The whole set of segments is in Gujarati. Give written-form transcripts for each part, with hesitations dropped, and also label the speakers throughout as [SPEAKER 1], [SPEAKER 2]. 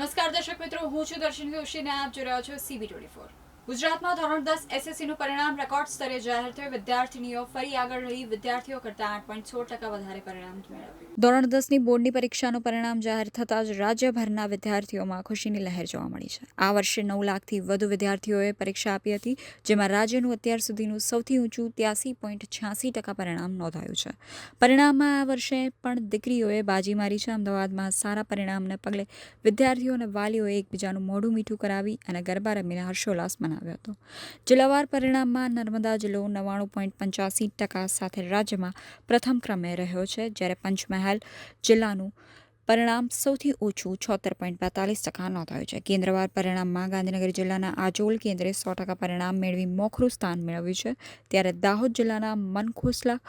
[SPEAKER 1] નમસ્કાર દર્શક મિત્રો, હું છું દર્શન જોશી અને આપ જોઈ રહ્યા છો CB24। ગુજરાતમાં ધોરણ 10 SSCનું પરિણામ રેકોર્ડ સ્તરે જાહેર થયું। વિદ્યાર્થીનીઓ ફરી આગળ રહી, વિદ્યાર્થીઓ કરતાં 8.16% વધારે પરિણામ મેળવ્યું। ધોરણ 10ની બોર્ડની પરીક્ષાનું પરિણામ જાહેર થતાં જ રાજ્યભરના વિદ્યાર્થીઓમાં ખુશીની લહેર જોવા મળી છે। આ વર્ષે 9 લાખથી વધુ વિદ્યાર્થીઓએ પરીક્ષા આપી હતી, જેમાં રાજ્યનું અત્યાર સુધીનું સૌથી ઊંચું 83.86% પરિણામ નોંધાયું છે। પરિણામમાં આ વર્ષે પણ દીકરીઓએ બાજી મારી છે। અમદાવાદમાં સારા પરિણામને પગલે વિદ્યાર્થીઓ અને વાલીઓએ એકબીજાનું મોઢું મીઠું કરાવી અને ગરબા રમીને હર્ષોલ્લાસ મનાવ્યો હતો। જિલ્લાવાર પરિણામમાં નર્મદા જિલ્લો 99.85% સાથે રાજ્યમાં પ્રથમ ક્રમે રહ્યો છે, જ્યારે પંચમહાલ જિલ્લાનું પરિણામ સૌથી ઓછું 76.42% નોંધાયું છે। કેન્દ્રવાર પરિણામમાં ગાંધીનગર જિલ્લાના આજોલ કેન્દ્રે 100% પરિણામ મેળવી મોખરું સ્થાન મેળવ્યું છે, ત્યારે દાહોદ જિલ્લાના મનખોસલા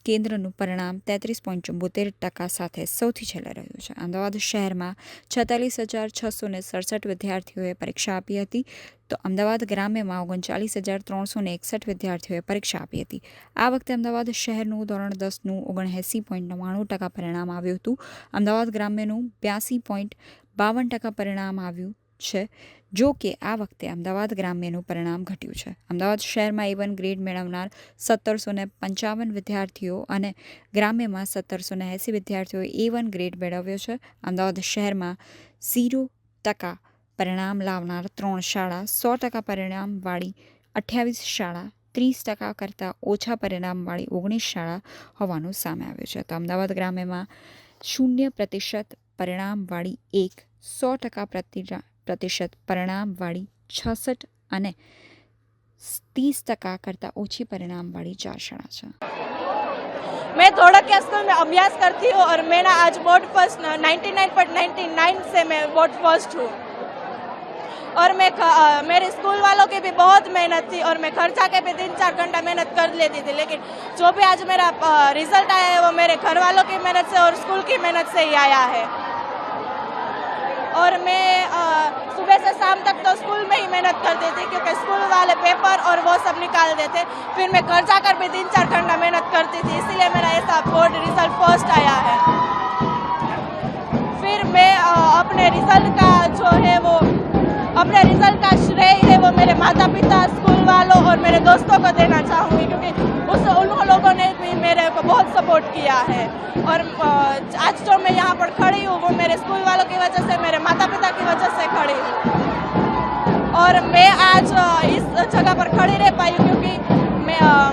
[SPEAKER 1] કેન્દ્રનું પરિણામ 33.74% સાથે સૌથી છેલ્લે રહ્યું છે। અમદાવાદ શહેરમાં 46,667 વિદ્યાર્થીઓએ પરીક્ષા આપી હતી, તો અમદાવાદ ગ્રામ્યમાં 39,361 વિદ્યાર્થીઓએ પરીક્ષા આપી હતી। આ વખતે અમદાવાદ શહેરનું ધોરણ 10નું 79.99% પરિણામ આવ્યું હતું। અમદાવાદ ગ્રામ્યનું 82.52% પરિણામ આવ્યું છે, જો કે આ વખતે અમદાવાદ ગ્રામ્યનું પરિણામ ઘટ્યું છે। અમદાવાદ શહેરમાં A1 ગ્રેડ મેળવનાર 1755 વિદ્યાર્થીઓ અને ગ્રામ્યમાં 1780 વિદ્યાર્થીઓએ A1 ગ્રેડ મેળવ્યો છે। અમદાવાદ શહેરમાં 0% પરિણામ લાવનાર 3 શાળા, 100% પરિણામવાળી 28 શાળા, 30% કરતાં ઓછા પરિણામવાળી 19 શાળા હોવાનું સામે આવ્યું છે। તો અમદાવાદ ગ્રામ્યમાં 0% પરિણામવાળી 1, 100% પરિણામવાળી 66 અને 30% કરતાં ઓછી परिणामवाली 4 शाला છે।
[SPEAKER 2] मैं धोड़किया स्कूल में अभ्यास करती हूँ और मेरा आज बोर्ड फर्स्ट 99.99 से मैं बोर्ड फर्स्ट हूँ। और मेरे स्कूल वालों की भी बहुत मेहनत थी और मैं खर्चा के भी 3-4 घंटा मेहनत कर लेती थी, लेकिन जो भी आज मेरा रिजल्ट आया है वो मेरे घर वालों की मेहनत से और स्कूल की मेहनत से ही आया है। और मैं सुबह से शाम तक तो स्कूल में ही मेहनत करती थी, क्योंकि स्कूल वाले पेपर और वो सब निकाल देते। फिर मैं घर जाकर भी 3-4 घंटा मेहनत करती थी, इसीलिए मेरा ऐसा बोर्ड रिजल्ट फर्स्ट आया है। फिर मैं अपने रिजल्ट का का श्रेय है वो मेरे माता पिता, स्कूल वालों और मेरे दोस्तों को देना चाहूँगी, क्योंकि उन लोगों ने भी मेरे को बहुत सपोर्ट किया है। और आज जो मैं यहाँ पर खड़ी हूँ वो मेरे स्कूल वालों की वजह से, मेरे माता पिता की वजह से खड़ी हूँ। और मैं आज इस जगह पर खड़ी रह पाई क्योंकि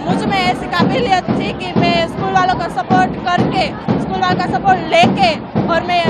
[SPEAKER 2] मुझ में ऐसी काबिलियत थी कि मैं स्कूल वालों का सपोर्ट करके, स्कूल वालों का सपोर्ट लेके और मैं